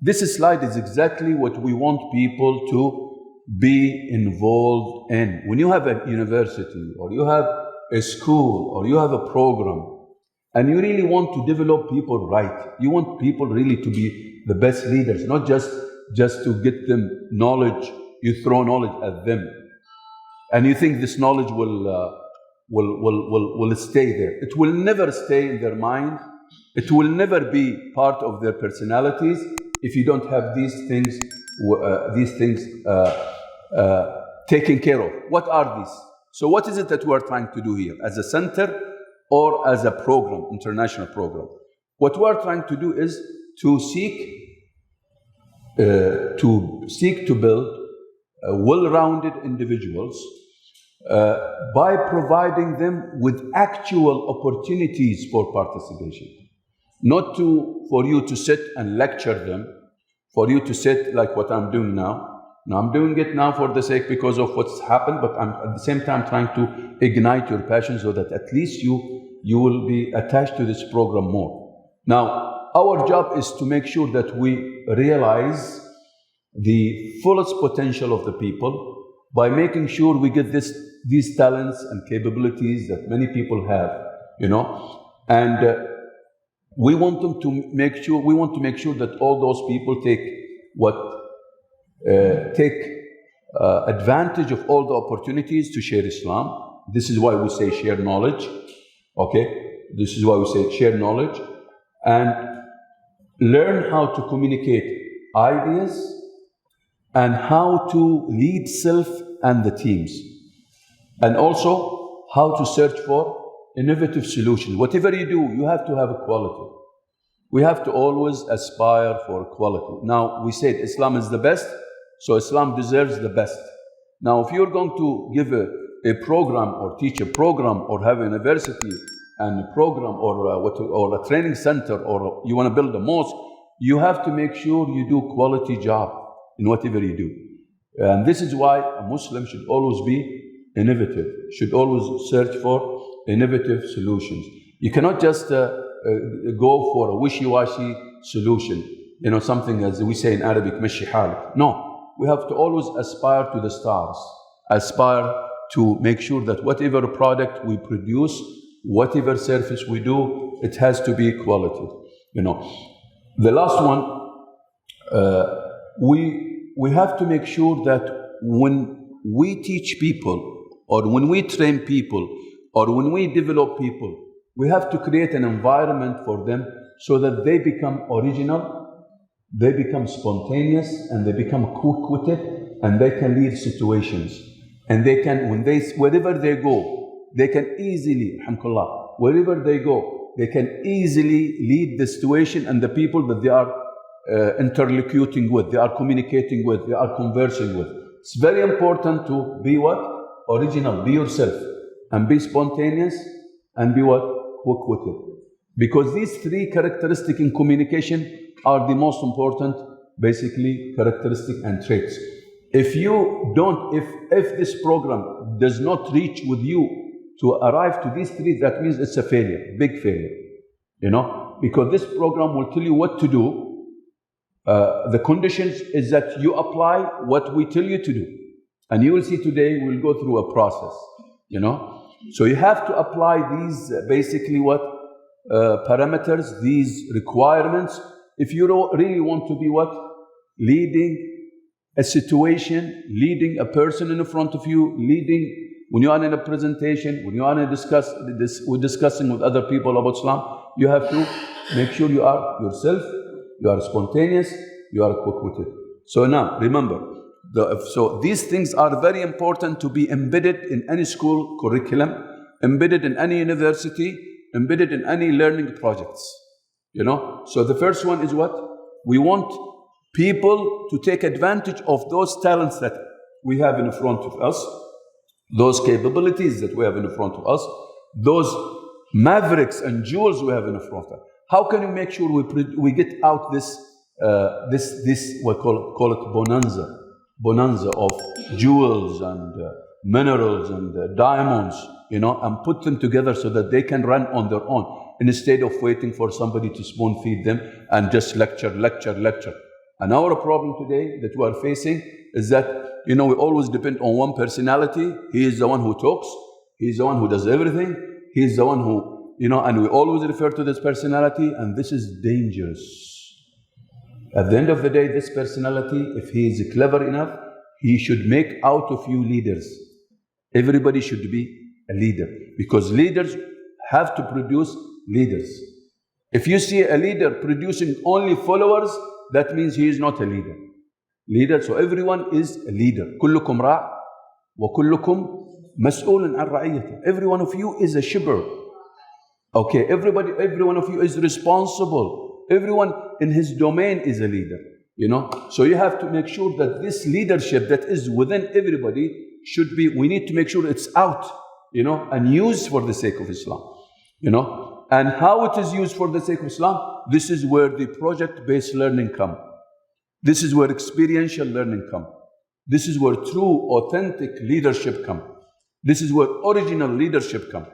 This slide is exactly what we want people to be involved in. When you have a university, or you have a school, or you have a program, and you really want to develop people right, you want people really to be the best leaders, not just to get them knowledge. You throw knowledge at them, and you think this knowledge will stay there. It will never stay in their mind. It will never be part of their personalities if you don't have these things taken care of. What are these? So what is it that we are trying to do here as a center or as a program, international program? What we are trying to do is to seek to build well-rounded individuals by providing them with actual opportunities for participation. Not for you to sit and lecture them, for you to sit like what I'm doing now. Now I'm doing it now for the sake because of what's happened, but I'm at the same time trying to ignite your passion so that at least you will be attached to this program more. Now, our job is to make sure that we realize the fullest potential of the people by making sure we get these talents and capabilities that many people have, and we want to make sure that all those people take advantage of all the opportunities to share Islam. This is why we say share knowledge. Okay, this is why we say share knowledge and learn how to communicate ideas and how to lead self and the teams, and also how to search for innovative solutions. Whatever you do, you have to have a quality. We have to always aspire for quality. Now, we said Islam is the best, so Islam deserves the best. Now, if you're going to give a program or teach a program or have a university and a program or a training center, or you want to build a mosque, you have to make sure you do quality job in whatever you do. And this is why a Muslim should always be innovative, should always search for innovative solutions. You cannot just go for a wishy-washy solution, something as we say in Arabic, مشي حالك. No, we have to always aspire to the stars, aspire to make sure that whatever product we produce, whatever service we do, it has to be quality. The last one, we have to make sure that when we teach people, or when we train people, or when we develop people, we have to create an environment for them so that they become original, they become spontaneous, and they become quick-witted, and they can lead situations. And they can, wherever they go, they can easily, alhamdulillah, wherever they go, they can easily lead the situation and the people that they are interlocuting with, they are communicating with, they are conversing with. It's very important to be what? Original, be yourself, and be spontaneous, and be what? Quick-witted. Because these three characteristics in communication are the most important, basically, characteristic and traits. If you don't, if this program does not reach with you to arrive to these three, that means it's a failure, big failure, because this program will tell you what to do. The conditions is that you apply what we tell you to do. And you will see today we'll go through a process, So you have to apply these basically parameters, these requirements, if you really want to be what? Leading a situation, leading a person in front of you, leading when you are in a presentation, when you are discussing with other people about Islam, you have to make sure you are yourself, you are spontaneous, you are quick-witted. So now, remember, so these things are very important to be embedded in any school curriculum, embedded in any university, embedded in any learning projects. So the first one is what? We want people to take advantage of those talents that we have in front of us, those capabilities that we have in front of us, those mavericks and jewels we have in front of us. How can we make sure we get out this we call it bonanza of jewels and minerals and diamonds, and put them together so that they can run on their own instead of waiting for somebody to spoon feed them and just lecture. And our problem today that we are facing is that, we always depend on one personality. He is the one who talks. He is the one who does everything. He is the one who, and we always refer to this personality, and this is dangerous. At the end of the day, this personality, if he is clever enough, he should make out of you leaders. Everybody should be a leader, because leaders have to produce leaders. If you see a leader producing only followers, that means he is not a leader. So everyone is a leader. كلكم راع وكلكم مسؤول عن رعيته. Every one of you is a shepherd. Okay, every one of you is responsible. Everyone in his domain is a leader. So you have to make sure that this leadership that is within everybody we need to make sure it's out, and used for the sake of Islam. And how it is used for the sake of Islam, this is where the project-based learning comes. This is where experiential learning comes. This is where true, authentic leadership comes. This is where original leadership comes.